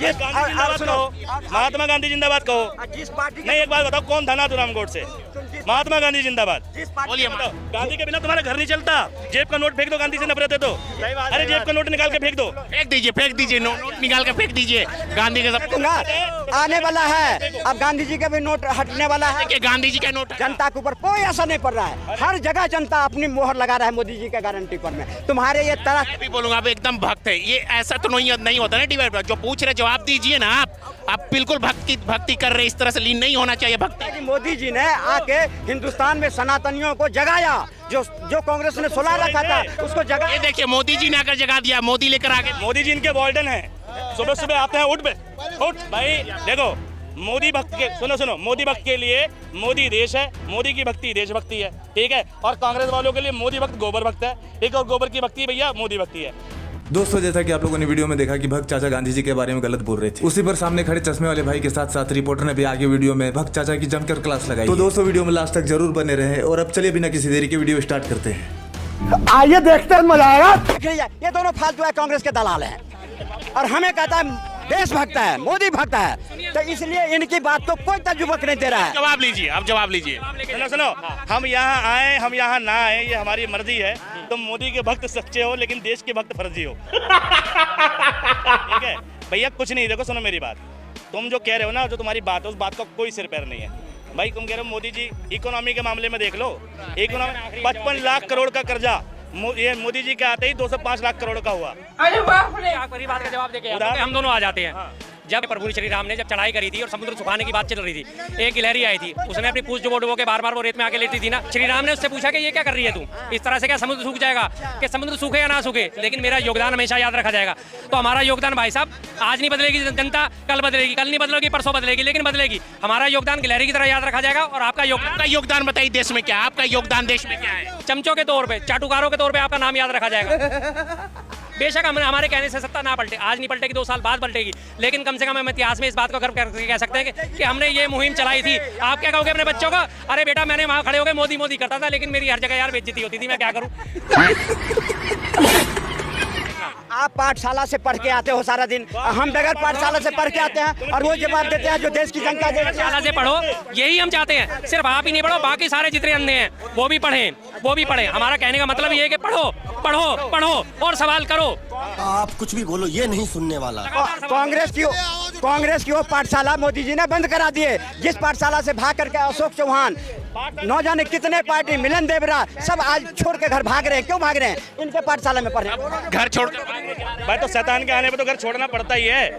जिस जिंदाबाद कहो, महात्मा गांधी जिंदाबाद कहो। जिस पार्टी नहीं, एक बात बताओ, कौन था नाथूराम गोडसे? महात्मा गांधी जिंदाबाद। जिस पार्टी बोलिए, बताओ, गांधी के बिना तुम्हारा घर नहीं चलता। जेब का नोट फेंक दो, गांधी से नफरत है तो। अरे जेब का नोट निकाल के फेंक दो। फेंक दीजिए, नोट निकाल के फेंक दीजिए। गांधी के सब आने वाला है, अब गांधी जी का भी नोट हटने वाला है। कि गांधी जी का नोट जनता के ऊपर कोई असर नहीं पड़ रहा है, हर जगह जनता अपनी मोहर लगा रहा है मोदी जी के गारंटी पर में। तुम्हारे ये तरह मैं भी बोलूंगा, आप एकदम भक्त है। ये ऐसा तो नहीं होता ना डिबेट पर। जो पूछ रहे जवाब दीजिए ना। आप बिल्कुल भक्ति कर रहे, इस तरह से लीन नहीं होना चाहिए भक्ति। मोदी जी ने आके हिंदुस्तान में सनातनियों को जगाया, जो कांग्रेस ने सुला रखा था उसको जगा। ये देखिए, मोदी जी ने आकर जगा दिया, मोदी लेकर आगे। मोदी जी इनके वॉर्डन है। सुबह सुबह आते हैं, उठ भाई। देखो, मोदी भक्त के सुनो, मोदी भक्त के लिए मोदी देश है, मोदी की भक्ति देशभक्ति है, ठीक है। और कांग्रेस वालों के लिए मोदी भक्त गोबर भक्त है, ठीक है। और गोबर की भक्ति भैया मोदी भक्ति है। दोस्तों, जैसा कि आप लोगों ने वीडियो में देखा कि भक्त चाचा गांधी जी के बारे में गलत बोल रहे थे, उसी पर सामने खड़े चश्मे वाले भाई के साथ साथ रिपोर्टर ने भी आगे वीडियो में भक्त चाचा की जमकर क्लास लगाई। तो दोस्तों, वीडियो में लास्ट तक जरूर बने रहे। और अब चलिए बिना किसी देरी के वीडियो स्टार्ट करते हैं। आइए देखते हैं, मजा आएगा। ये दोनों फालतू है, कांग्रेस के दलाल हैं और हमें कहता है देशभक्त है, मोदी भक्त है, तो इसलिए इनकी बात को कोई तजुबक नहीं दे रहा है। जवाब लीजिए, आप जवाब लीजिए। सुनो, हम यहाँ आए, हम यहाँ ना आए, ये हमारी मर्जी है। तुम मोदी के भक्त सच्चे हो, लेकिन देश के भक्त फर्जी हो। ठीक है भैया, कुछ नहीं। देखो, सुनो मेरी बात। तुम जो कह रहे हो ना, जो तुम्हारी बात है, उस बात का कोई सिर पैर नहीं है भाई। तुम कह रहे हो मोदी जी, इकोनॉमी के मामले में देख लो, 55 लाख करोड़ का कर्जा ये मोदी जी के आते ही 205 लाख करोड़ का हुआ। अरे बाप रे, मेरी बात का जवाब देके हम दोनों आ जाते हैं। जब प्रभु श्री राम ने जब चढ़ाई करी थी और समुद्र सुखाने की बात चल रही थी, एक गिलहरी आई थी, उसने अपनी पूंछ डुबो के बार वो रेत में आके लेटी थी ना। श्री राम ने उससे पूछा कि ये क्या कर रही है तू, इस तरह से क्या समुद्र सूख जाएगा? कि समुद्र सूखे या ना सूखे, लेकिन मेरा योगदान हमेशा याद रखा जाएगा। तो हमारा योगदान भाई साहब, आज नहीं बदलेगी जनता, कल बदलेगी, कल नहीं बदलेगी, परसों बदलेगी, लेकिन बदलेगी। हमारा योगदान गिलहरी की तरह याद रखा जाएगा। और आपका योगदान बताइए, देश में क्या है आपका योगदान? देश में क्या है? चमचों के तौर पे, चाटुकारों के तौर पे आपका नाम याद रखा जाएगा। बेशक हमारे कहने से सत्ता ना पलटे, आज नहीं पलटेगी, 2 साल बाद पलटेगी, लेकिन कम से कम हम इतिहास में इस बात को गर्व करके कह सकते हैं कि हमने ये मुहिम चलाई थी। आप क्या कहोगे अपने बच्चों को? अरे बेटा, मैंने वहाँ खड़े होकर मोदी मोदी करता था, लेकिन मेरी हर जगह यार बेइज्जती होती थी, मैं क्या करूँ? आप पाठशाला से पढ़ के आते हो सारा दिन, हम बगैर पाठशाला से पढ़ के आते हैं और वो जवाब देते हैं जो देश की जनता देती है। पाठशाला से पढ़ो, यही हम चाहते हैं। सिर्फ आप ही नहीं पढ़ो, बाकी सारे जितने अंधे हैं वो भी पढ़ें। हमारा कहने का मतलब ये है कि पढ़ो और सवाल करो। आप कुछ भी बोलो, ये नहीं सुनने वाला। कांग्रेस की वो पाठशाला मोदी जी ने बंद करा दिए, जिस पाठशाला से भाग करके अशोक चौहान, न जाने कितने पार्टी, मिलन देवरा, सब आज छोड़ के घर भाग रहे हैं। क्यों भाग रहे हैं? इनके पाठशाला में पढ़ रहे हैं। घर छोड़कर भाई, तो शैतान के आने पे तो घर छोड़ना पड़ता ही है।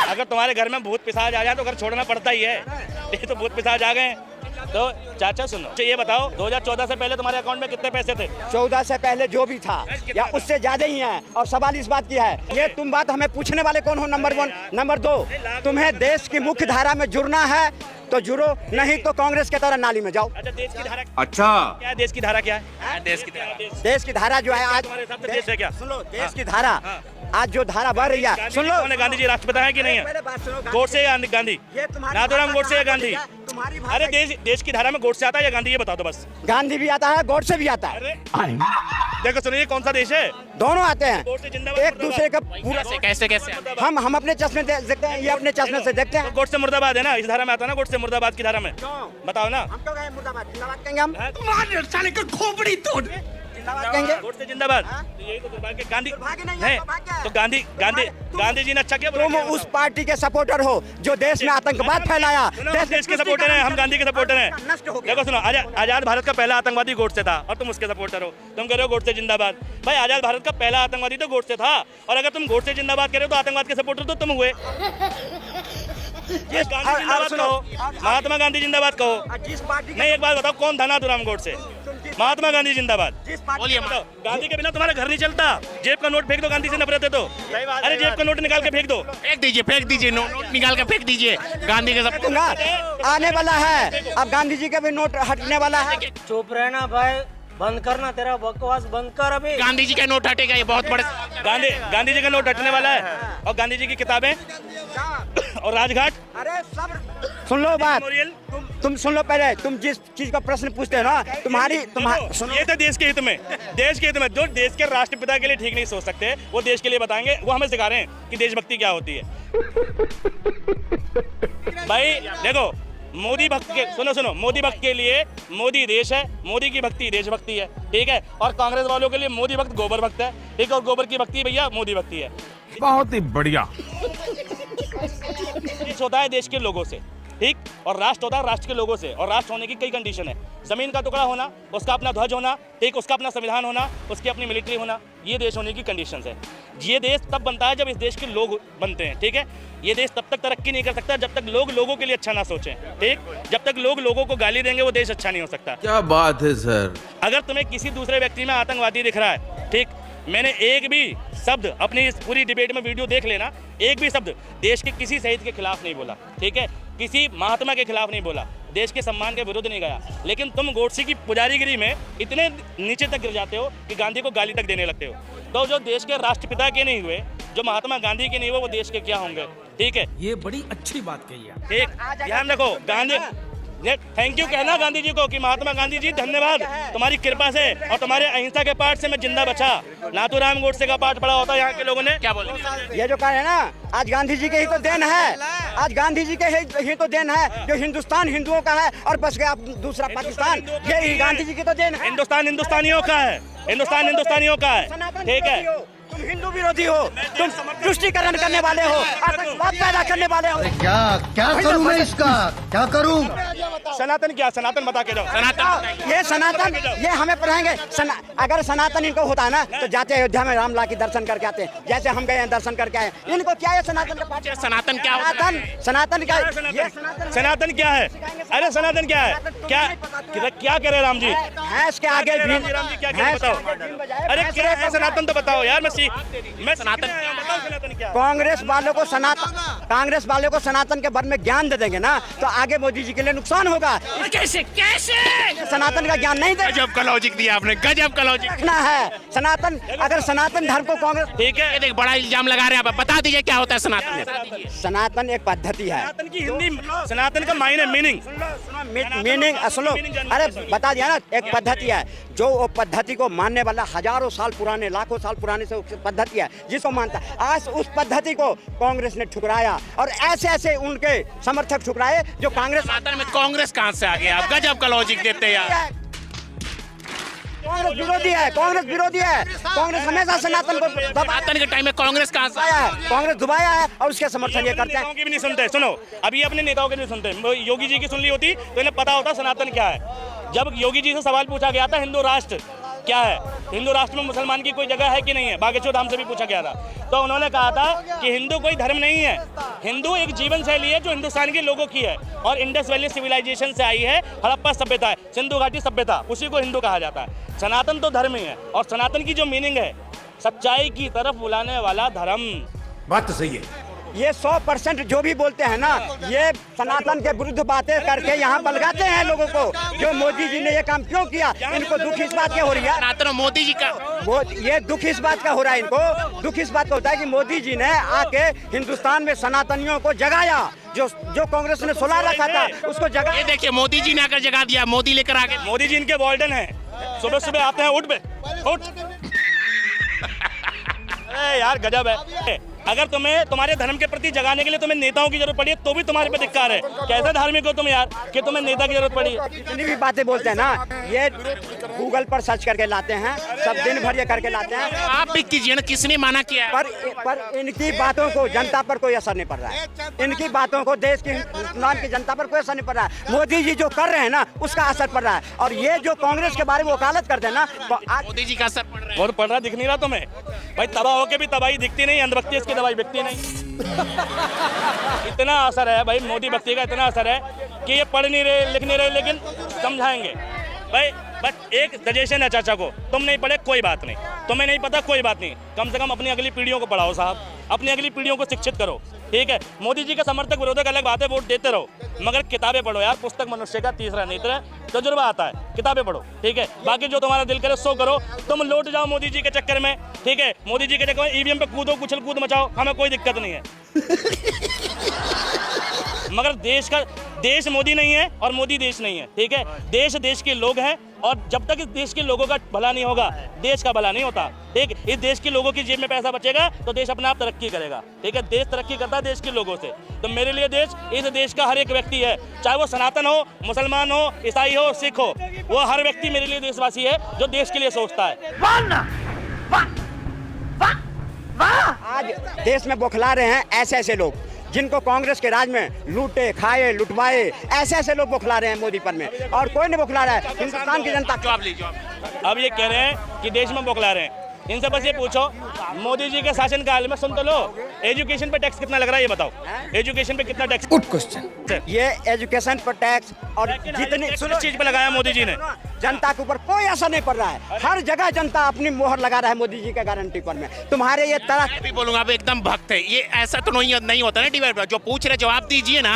अगर तुम्हारे घर में भूत पिशाच आ जाए तो घर छोड़ना पड़ता ही है। ये तो भूत पिशाच आ गए। तो चाचा सुनो, ये बताओ, 2014 से पहले तुम्हारे अकाउंट में कितने पैसे थे? 14 से पहले जो भी था या उससे ज्यादा ही है। और सवाल इस बात की है, ये तुम बात हमें पूछने वाले कौन हो? नंबर 1। नंबर 2, तुम्हें देश की मुख्य धारा में जुड़ना है तो जुड़ो, नहीं तो कांग्रेस के तरह नाली में जाओ। अच्छा, देश की धारा अच्छा क्या है? देश की धारा क्या है? देश की धारा जो है आज, देश है क्या? सुन लो, देश की धारा आज जो धारा बढ़ रही है, सुन लो। गांधी जी राष्ट्रपिता है कि नहीं है? गोडसे या गांधी? नाथूराम गोडसे या गांधी? अरे देश की धारा में गोडसे आता है या गांधी? ये बताओ तो बस। गांधी भी आता है, गोडसे भी आता है। देखो सुनिए, कौन सा देश है? दोनों आते हैं, गोडसे जिंदाबाद, एक दूसरे का पूरा। कैसे हम अपने चश्मे से देखते हैं, ये अपने चश्मे से देखते हैं। गोडसे मुर्दाबाद है ना, इस धारा में आता है ना, गोडसे मुर्दाबाद की धारा में। बताओ ना। हम तो कहें मुर्दाबाद, जिंदाबाद कहेंगे हम। साले का खोपड़ी तोड़। जिंदाबाद कहेंगे। गोडसे जिंदाबाद। तो यही तो दुर्भाग्य। गांधी दुर्भाग्य नहीं है, है तो गांधी जी ने अच्छा किया। तुम उस पार्टी के सपोर्टर हो जो देश में आतंकवाद फैलाया। देश के सपोर्टर हैं, हम गांधी के सपोर्टर हैं। नष्ट हो गया। देखो सुनो, आजाद भारत का पहला आतंकवादी गोडसे था और तुम उसके सपोर्टर हो। तुम कह रहे हो गोडसे जिंदाबाद। भाई, आजाद भारत का पहला आतंकवादी तो गोडसे था, और अगर तुम गोडसे जिंदाबाद कह रहे हो तो आतंकवाद के सपोर्टर तो तुम हुए। गांधी जिंदाबाद कहो, महात्मा गांधी जिंदाबाद कहो। जिस पार्टी नहीं, एक बात बताओ, कौन था नाथूराम गोडसे? महात्मा गांधी जिंदाबाद। बोलिए। बताओ, गांधी के बिना तुम्हारा घर नहीं चलता। जेब का नोट फेंक दो, गांधी से नफरत है तो। अरे जेब का नोट निकाल के फेंक दो। फेंक दीजिए, नोट निकाल के फेंक दीजिए। गांधी के सब आने वाला है, अब गांधी जी का भी नोट हटने वाला है। चुप रहना भाई, बंद करना, तेरा बकवास बंद कर अभी। गांधी जी का नोट हटेगा, ये बहुत बड़े। गांधी जी का नोट हटने वाला है, और गांधी जी की किताबें और राजघाट। अरे सब सुन लो बात, मेमोरियल। तुम सुन लो पहले, तुम जिस चीज का प्रश्न पूछते हो ना, सुनो। ये तो देश के हित में, देश के हित में जो देश के राष्ट्रपिता के लिए ठीक नहीं सोच सकते वो देश के लिए बताएंगे। वो हमें सिखा रहे हैं कि देशभक्ति क्या होती है। भाई देखो, मोदी भक्त के सुनो, मोदी भक्त के लिए मोदी देश है, मोदी की भक्ति देशभक्ति है, ठीक है। और कांग्रेस वालों के लिए मोदी भक्त गोबर भक्त है, ठीक है। और गोबर की भक्ति भैया मोदी भक्ति है। बहुत ही बढ़िया। देश होता है देश के लोगों से, ठीक, और राष्ट्र होता है राष्ट्र के लोगों से। और राष्ट्र होने की कई कंडीशन है। जमीन का टुकड़ा होना, उसका अपना ध्वज होना, ठीक, उसका अपना संविधान होना, उसकी अपनी मिलिट्री होना, ये देश होने की कंडीशंस है। ये देश तब बनता है जब इस देश के लोग बनते हैं, ठीक है। ये देश तब तक तरक्की नहीं कर सकता जब तक लोग लोगों के लिए अच्छा ना सोचें, ठीक। जब तक लोग लोगों को गाली देंगे वो देश अच्छा नहीं हो सकता। क्या बात है सर। अगर तुम्हें किसी दूसरे व्यक्ति में आतंकवादी दिख रहा है, ठीक, मैंने एक भी शब्द अपनी इस पूरी डिबेट में, वीडियो देख लेना, एक भी शब्द देश के किसी शहीद के खिलाफ नहीं बोला, ठीक है। किसी महात्मा के खिलाफ नहीं बोला, देश के सम्मान के विरुद्ध नहीं गया। लेकिन तुम गोडसे की पुजारीगिरी में इतने नीचे तक गिर जाते हो कि गांधी को गाली तक देने लगते हो। तो जो देश के राष्ट्रपिता के नहीं हुए, जो महात्मा गांधी के नहीं हुए, वो देश के क्या होंगे, ठीक है। ये बड़ी अच्छी बात कही है। ठीक, ध्यान रखो। गांधी थैंक यू कहना गांधी जी को कि महात्मा गांधी जी धन्यवाद, तुम्हारी कृपा से और तुम्हारे अहिंसा के पाठ से मैं जिंदा बचा। नाथूराम गोडसे का पाठ पढ़ा होता यहाँ के लोगों ने। क्या बोले ये जो कह रहे हैं ना, आज गांधी जी के ही तो देन है, आज गांधी जी के ही तो देन है जो हिंदुस्तान हिंदुओं का है और बस गया दूसरा पाकिस्तान। ये गांधी जी की तो देन है। हिंदुस्तान हिंदुस्तानियों का है, हिंदुस्तान हिंदुस्तानियों का है, ठीक है। तुम हिंदू विरोधी हो, तुम तुष्टिकरण करने वाले हो, आतंकवाद पैदा करने वाले हो। क्या करूं मैं इसका, क्या करूं? सनातन क्या, सनातन बता के जाओ। सनातन ये सनातन, ये हमें पढ़ाएंगे। अगर सनातन इनको होता है ना तो जाते अयोध्या में रामला की दर्शन करके आते हैं, जैसे हम गए हैं दर्शन करके आए। इनको क्या है सनातन का पाठ? सनातन क्या होता है? सनातन क्या है? सनातन क्या है? अरे सनातन क्या है? क्या करे राम जी? भैंस के आगे राम जी क्या करे बताओ। अरे क्या है सनातन तो बताओ यार। मैं सनातन क्या? कांग्रेस वालों को सनातन के बारे में ज्ञान दे देंगे ना तो आगे मोदी जी के लिए नुकसान होगा। कैसे सनातन का ज्ञान नहीं दे, गजब का लॉजिक दिया आपने, गजब का लॉजिक रखना है सनातन। अगर सनातन धर्म को कांग्रेस, ठीक है, ये देख बड़ा इल्जाम लगा रहे हैं आप, बता दीजिए क्या होता है सनातन। सनातन एक पद्धति है। सनातन की हिंदी, सनातन का मायने मीनिंग सुनो, अरे बता दिया ना, एक पद्धति है जो वो पद्धति को मानने वाला हजारों साल पुराने, लाखों साल पुराने से पद्धति है जिसको मानता है। आज उस पद्धति को कांग्रेस ने ठुकराया और ऐसे ऐसे उनके समर्थक ठुकराए जो कांग्रेस। सनातन में कांग्रेस कहां से आ गया? आप गजब का लॉजिक देते हैं यार। कांग्रेस विरोधी है, कांग्रेस विरोधी है। कांग्रेस हमेशा सनातन को सनातन के टाइम में कांग्रेस कहां से दबाया है, कांग्रेस दबाया है और उसके समर्थन ये करते हैं। नेताओं की भी नहीं सुनते। सुनो, अभी अपने नेताओं के नहीं सुनते। योगी जी की सुन ली होती तो इन्हें पता होता सनातन क्या है। जब योगी जी से सवाल पूछा गया था हिंदू राष्ट्र क्या है, हिंदू राष्ट्र में मुसलमान की कोई जगह है कि नहीं है, बागेश्वर धाम से भी पूछा गया था, तो उन्होंने कहा था कि हिंदू कोई धर्म नहीं है, हिंदू एक जीवन शैली है जो हिंदुस्तान के लोगों की है और इंडस वैली सिविलाइजेशन से आई है, हड़प्पा सभ्यता है, सिंधु घाटी सभ्यता, उसी को हिंदू कहा जाता है। सनातन तो धर्म ही है और सनातन की जो मीनिंग है सच्चाई की तरफ बुलाने वाला धर्म। बात तो सही है। ये 100% जो भी बोलते हैं ना, ये सनातन के विरुद्ध बातें करके यहाँ बलगाते हैं लोगों को। जो मोदी जी ने ये काम क्यों किया, इनको दुख इस बात का हो रही है। सनातन मोदी जी का वो ये दुख इस बात का हो रहा है, इनको दुख इस बात का होता है कि मोदी जी ने आके हिंदुस्तान में सनातनियों को जगाया। जो कांग्रेस ने सुला रखा था उसको जगा। ये देखिए मोदी जी ने आकर जगा दिया, मोदी लेकर आ गए। मोदी जी इनके वार्डन है, सुबह सुबह आते हैं, उठ बे उठ। अरे यार गजब है। अगर तुम्हें तुम्हारे धर्म के प्रति जगाने के लिए तुम्हें नेताओं की जरूरत पड़ी है तो भी तुम्हारे पे धिक्कार है। कैसे धार्मिक हो तुम यार कि तुम्हें नेता की जरूरत पड़ी है। जितनी भी बातें बोलते हैं ना, ये गूगल पर सर्च करके लाते हैं, सब दिन भर ये करके लाते हैं। आप भी कीजिए ना, किसने माना किया है? पर इनकी बातों को जनता पर कोई असर नहीं पड़ रहा है। इनकी बातों को देश की हिंदुस्तान की जनता पर कोई असर नहीं पड़ रहा है। मोदी जी जो कर रहे हैं ना उसका असर पड़ रहा है। और ये जो कांग्रेस के बारे में वकालत करते हैं ना, मोदी जी का असर पड़ रहा है। वो तो पड़ रहा दिख नहीं रहा तुम्हें भाई। तबाह होके भी तबाही दिखती नहीं, अंधभक्ति इसकी दवाई बिकती नहीं। इतना असर है भाई मोदी भक्ति का, इतना असर है कि ये पढ़ नहीं रहे, लिख नहीं रहे, लेकिन समझाएंगे भाई। बस एक सजेशन है चाचा को, तुम नहीं पढ़े कोई बात नहीं, तुम्हें नहीं पता कोई बात नहीं, कम से कम अपनी अगली पीढ़ियों को पढ़ाओ साहब, अपनी अगली पीढ़ियों को शिक्षित करो, ठीक है। मोदी जी का समर्थक विरोधक अलग बात है, वोट देते रहो, मगर किताबें पढ़ो यार। पुस्तक मनुष्य का तीसरा नेत्र है, तजुर्बा आता है, किताबें पढ़ो, ठीक है। बाकी जो तुम्हारा दिल करे सो करो, तुम लौट जाओ मोदी जी के चक्कर में, ठीक है। मोदी जी के चक्कर में ईवीएम पे कूदो, कुचल कूद मचाओ, हमें कोई दिक्कत नहीं है। मगर देश मोदी नहीं है और मोदी देश नहीं है, ठीक है। देश देश के लोग हैं और जब तक इस देश के लोगों का भला नहीं होगा देश का भला नहीं होता, ठीक। इस देश के लोगों की जेब में पैसा बचेगा तो देश अपने आप तरक्की करेगा, ठीक है। देश तरक्की करता है देश के लोगों से। तो मेरे लिए देश इस देश का हर एक व्यक्ति है, चाहे वो सनातन हो, मुसलमान हो, ईसाई हो, सिख हो, वो हर व्यक्ति मेरे लिए देशवासी है जो देश के लिए सोचता है। आज देश में बौखला रहे हैं ऐसे ऐसे लोग जिनको कांग्रेस के राज में लूटे खाए लुटवाए, ऐसे ऐसे लोग बौखला रहे हैं मोदी पर में, और कोई नहीं बौखला रहा है हिंदुस्तान की जनता। जवाब लीजिए। अब ये कह रहे हैं कि देश में बौखला रहे हैं, इनसे बस ये पूछो मोदी जी के शासन काल में, सुन तो लो, एजुकेशन पे टैक्स कितना लग रहा है ये बताओ, एजुकेशन पे कितना टैक्स? Good question. ये एजुकेशन पर टैक्स और जितनी किस चीज पे लगाया मोदी जी ने? जनता के ऊपर कोई असर नहीं पड़ रहा है, हर जगह जनता अपनी मोहर लगा रहा है मोदी जी के गारंटी पर में। तुम्हारे ये तरह मैं भी बोलूंगा आप एकदम भक्त है, ये ऐसा तो नहीं होता ना डिबेट। जो पूछ रहे जवाब दीजिए ना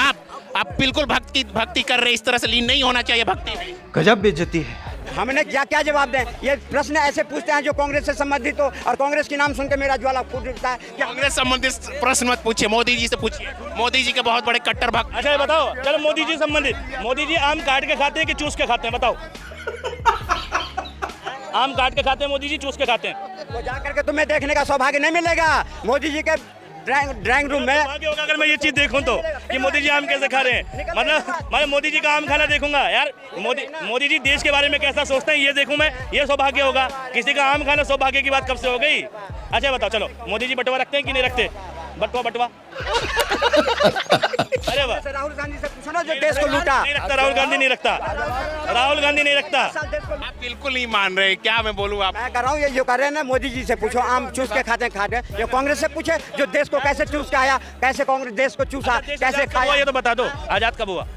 आप बिल्कुल भक्ति कर रहे, इस तरह से लीन नहीं होना चाहिए भक्ति में। गजब बेइज्जती है। हमने क्या जवाब दें? ये प्रश्न ऐसे पूछते हैं जो कांग्रेस से संबंधित हो, और कांग्रेस की नाम सुन के मेरा ज्वाला फूट उठता है। कांग्रेस संबंधित प्रश्न मत पूछिए, मोदी जी से पूछिए, मोदी जी के बहुत बड़े कट्टर भक्त। अच्छा ये बताओ, चलो मोदी जी संबंधित, मोदी जी आम काट के खाते हैं कि चूस के खाते हैं बताओ? आम काट के खाते हैं मोदी जी, चूस के खाते हैं? वो जा करके तुम्हें देखने का सौभाग्य नहीं मिलेगा मोदी जी के ड्राइंग रूम में। सौभाग्य होगा अगर मैं ये चीज देखूं तो कि मोदी जी आम कैसे खा रहे हैं, मतलब मैं मोदी जी का आम खाना देखूंगा यार। मोदी जी देश के बारे में कैसा सोचते हैं ये देखूं मैं, ये सौभाग्य होगा। किसी का आम खाना सौभाग्य की बात कब से हो गई? अच्छा बताओ, चलो मोदी जी बटवा रखते हैं कि नहीं रखते? बटवा अरे वाह, राहुल गांधी से पूछो ना जो देश को लूटा। नहीं रखता, राहुल गांधी नहीं रखता, राहुल गांधी नहीं रखता। आप बिल्कुल नहीं मान रहे, क्या मैं बोलूँ आप? मैं कर रहा हूँ ये जो कर रहे हैं ना, मोदी जी से पूछो, आम चूस के खाते हैं। जो कांग्रेस से पूछे जो देश को कैसे चूस के आया, कैसे कांग्रेस देश को चूसा, कैसे खाया, ये तो बता दो, आजाद कब हुआ?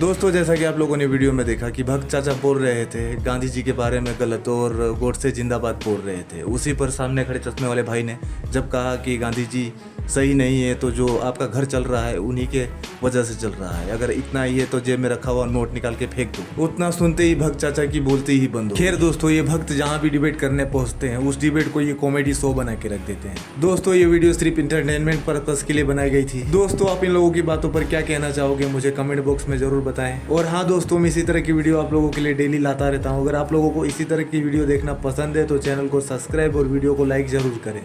दोस्तों जैसा कि आप लोगों ने वीडियो में देखा कि भक्त चाचा बोल रहे थे गांधी जी के बारे में गलत और गोडसे जिंदाबाद बोल रहे थे। उसी पर सामने खड़े चश्मे वाले भाई ने जब कहा कि गांधी जी सही नहीं है तो जो आपका घर चल रहा है उन्हीं के वजह से चल रहा है, अगर इतना ही है तो जेब में रखा हुआ नोट निकाल के फेंक दो। उतना सुनते ही भक्त चाचा की बोलती ही बंद हो। खैर दोस्तों, ये भक्त जहाँ भी डिबेट करने पहुंचते हैं उस डिबेट को ये कॉमेडी शो बना के रख देते हैं। दोस्तों ये वीडियो सिर्फ इंटरटेनमेंट पर्पस के लिए बनाई गई थी। दोस्तों आप इन लोगों की बातों पर क्या कहना चाहोगे मुझे कमेंट बॉक्स में जरूर बताएं। और हाँ दोस्तों, मैं इसी तरह की वीडियो आप लोगों के लिए डेली लाता रहता हूँ। अगर आप लोगों को इसी तरह की वीडियो देखना पसंद है तो चैनल को सब्सक्राइब और वीडियो को लाइक जरूर करें।